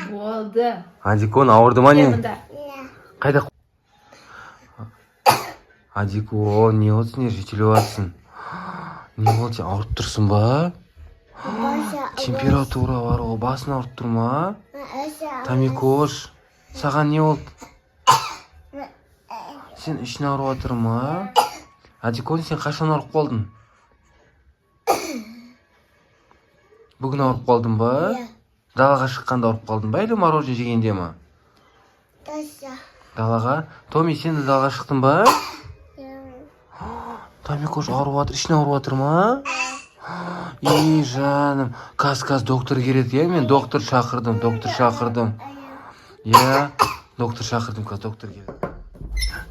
Болды. Ажикон ауырды ма не? Мында. Қайда? Ажикон, не болсын, жителіп атсың? Не болды, ауырып тұрсың ба? Температура бар ғой, басың ауырып тұр ма? Тамикош, саған не болды? Сен ішің ауырып жатыр ма? Ажикон, сен қашан ауырып қалдың? Бүгін ауырып қалдың ба? Далаға шыққанда ауырып қалдың ба? Или мороженое жегенде ма? Далаға? Томи, сен де далаға шықтың ба? Тамикош ауырып жатыр, ішің ауырып жатыр ма? Ей, жаным, каз доктор келеді, я? Мен доктор шақырдым. Я, доктор шақырдым, каз доктор келеді.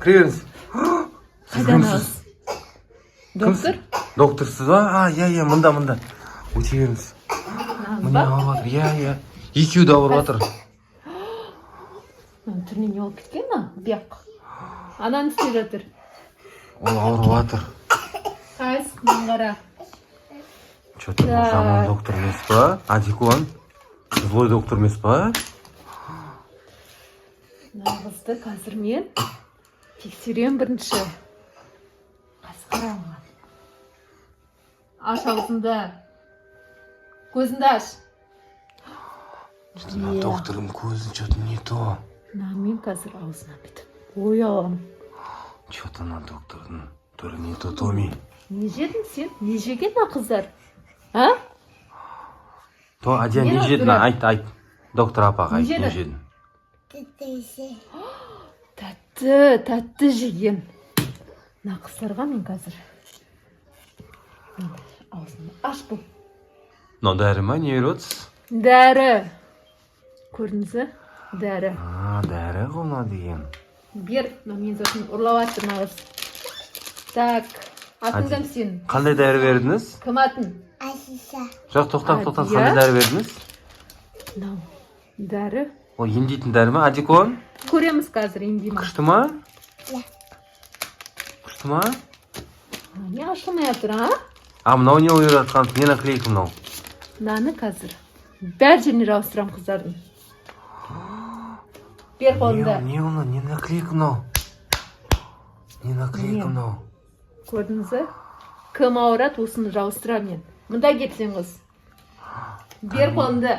Кіріңіз. Қайданыз? Доктор? Докторсыз ба? Я, мында. Өте беріңіз. Міне ауырып жатыр, я. Екеуі де ауырып жатыр. Түріне не болып кеткен ма? Бияқ. Ананы істеп жатыр. Ол ауырып жатыр. Қайс, маңғара. Что-то жаман доктор емес па? Ажикон, злой доктор емес па? Нағызды қазір мен тексерем бірінші. Қайсы қарауға. Аш аузында. Көзінді аш. Докторым көзін что-то не то. Мен қазір аузына бітіп. Ой алам. Что-то на доктордың түрі не то, Томи. Не жедің сен? Не жеген қыздар? А? Адия, не жедің? Айт. Доктор апаға айт, не жедің? Тәтті жеген. Қыздарға мен қазір. Аузымды аш бұл. Дәрі ма, не бересіз? Дәрі. Көрдіңізі? Дәрі. Дәрі ғына деген. Бер, мен сосын ұрлап аттыр нағыз. Так, атын кім сен? Қандай дәрі бердіңіз? Кім атын? Жоқ, тоқтап, қандай дәрі бердіңіз? Дәрі. Ол емдейтін дәрі ма, Ажикон? Көреміз қазір емдеймін. Күшті ма? Күшті ма? Не ашылмай жатыр, Мынау не ойып жатқан? Не наклейка мынау? Мынаны қазір бәр жеріне жауыстырам қыздардың. Бер қолында. Не оны, не наклейка мынау? Не наклейка мынау? Көрдіңізі? Кім ауырады, осыны жауыстырам мен. Мұнда кетсең қыз. Бер қолында.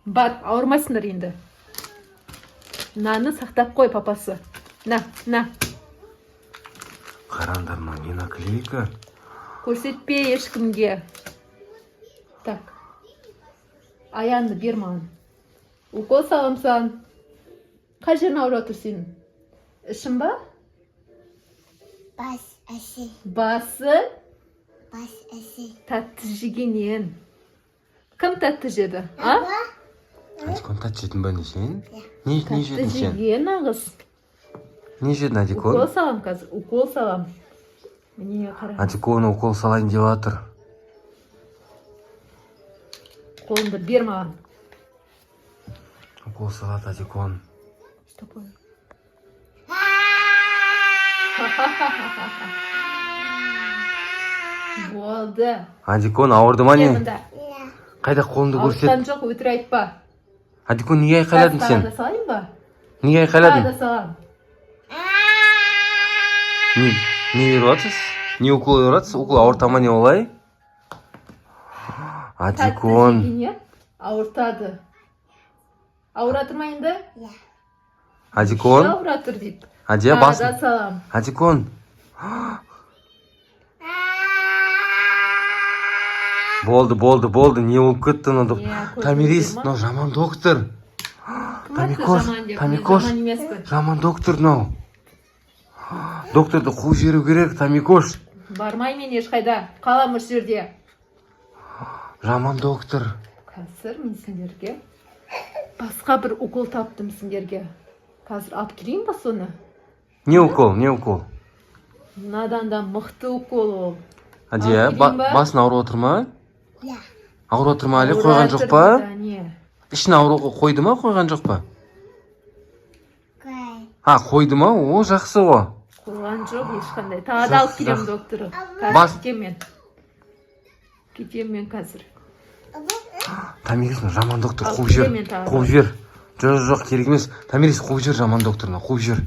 Бар, ауырмайсыңдар енді. Наны сақтап қой, папасы. На. Қараңдар, не наклейка? Көрсетпе ешкімге. Так. Аяғыңды бер маған. Укол салам саған. Қай жерін ауырып отыр сенің? Ішің ба? Басы? Тәтті жегенен. Кім тәтті жеді? Ажикон, тәтті жедің ба не сен? Не жедің сен? Тәтті жеген ағыз. Не жедің, Ажикон? Укол салам қазір, укол салам. Міне қара. Ажикон, укол салайын деп жатыр. Қолыңды бер маған. Укол салады, Ажикон. Что такое? Болды. Ажикон, ауырды ма не? Мында. Қайда қолыңды көрсет? Ауыртқан жоқ, өтір айтпа. Ажикон, неге айқайладың сен? Тағы да салайын ба? Неге айқайладың? Тағы да салам. Не беріп жатсыз? Не укол беріп жатсыз? Укол ауырта ма не олай? Ажикон. Тәтті жегенен ауыртады. Ауыратыр ма енді? Ажикон. Ауыратыр дейді. Адия, Тағы да салам. Ажикон. Болды. Не болып кетті мынау? Тамирис, мынау жаман доктор. Тамикош. Жаман доктор мынау. Докторды қуып жіберу керек, Тамикош. Бармай мен ешқайда. Қалам осы жерде. Жаман доктор. Қазір мен сендерге басқа бір укол таптым сендерге. Қазір алып келейін ба соны? Не укол? Мынадан да мықты укол ол. Адия, басын ауырып отыр ма? Ауырып отыр ма әлі? Қойған жоқ па? Ішін ауруға қойды ма, қойған жоқ па? Қойды ма? О, жақсы о. Қойған жоқ ешқандай. Тағы да алып келем докторы. Бас. Қазір мен. Кетем мен қазір. Томирис жаман доктор Ал, қуып жібер. келемен тағы. Қуып жібер. Жоқ, керек емес. Томирис қуып жібер жаман докторына. Қуып жібер.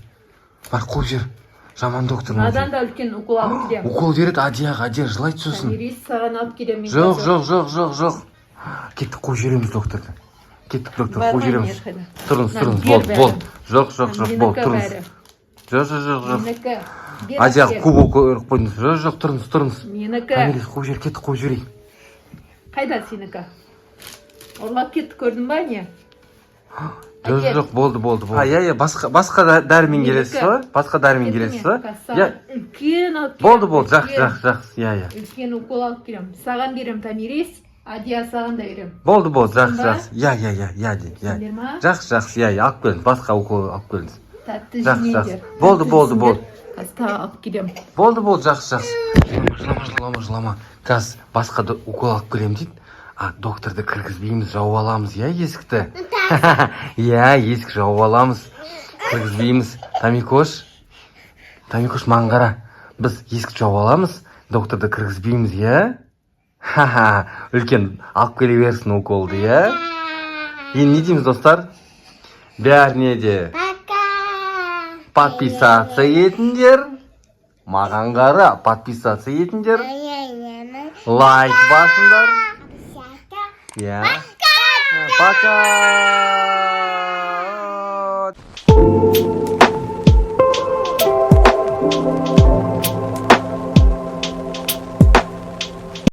Бар, қуып жібер. Жаман докторына. Надан да үлкен укол алып келем. Укол береді, адия жылайды сосын. Томирис саған алып келем. Жоқ. Кеттік, қуып жібереміз докторды. Кеттік, доктор, қуып жібереміз. Тұрыңыз, бол. Жоқ, бол, тұрыңыз. Жоқ. Менікі. Адия кубок ұрып қойдыңыз. Жоқ, тұрыңыз. Менікі. Томирис қуып жібер, кеттік, қуып жіберейік. Қайда сенікі? Ұрлап кетті көрдің ба не? Жоқ, болды. Иә, басқа дәрімен келесіз ба? Басқа дәрімен келесіз ба? Үлкен алып келем. Болды, жақсы, иә. Үлкен укол алып келем. Саған берем Томирис, Адия саған да берем. Болды, жақсы. Иә. Жақсы, иә, алып келіңіз. Басқа укол алып келіңіз. Тәтті жемеңдер. Болды. Қазір алып келем. Болды, жақсы. Жылама. Қазір басқа укол алып келем дейді. Докторды кіргізбейміз, жауып аламыз, иә, есікті? Иә, есік жауып аламыз, кіргізбейміз. Тамикош, маңғара. Біз есік жауып аламыз, докторды кіргізбейміз, иә? Үлкен алып келе берсін уколды, иә? Енді не дейміз, достар? Бәріне де подписация етіңдер. Маған қара, подписация етіңдер. Лайк басыңдар. Yeah. Пока.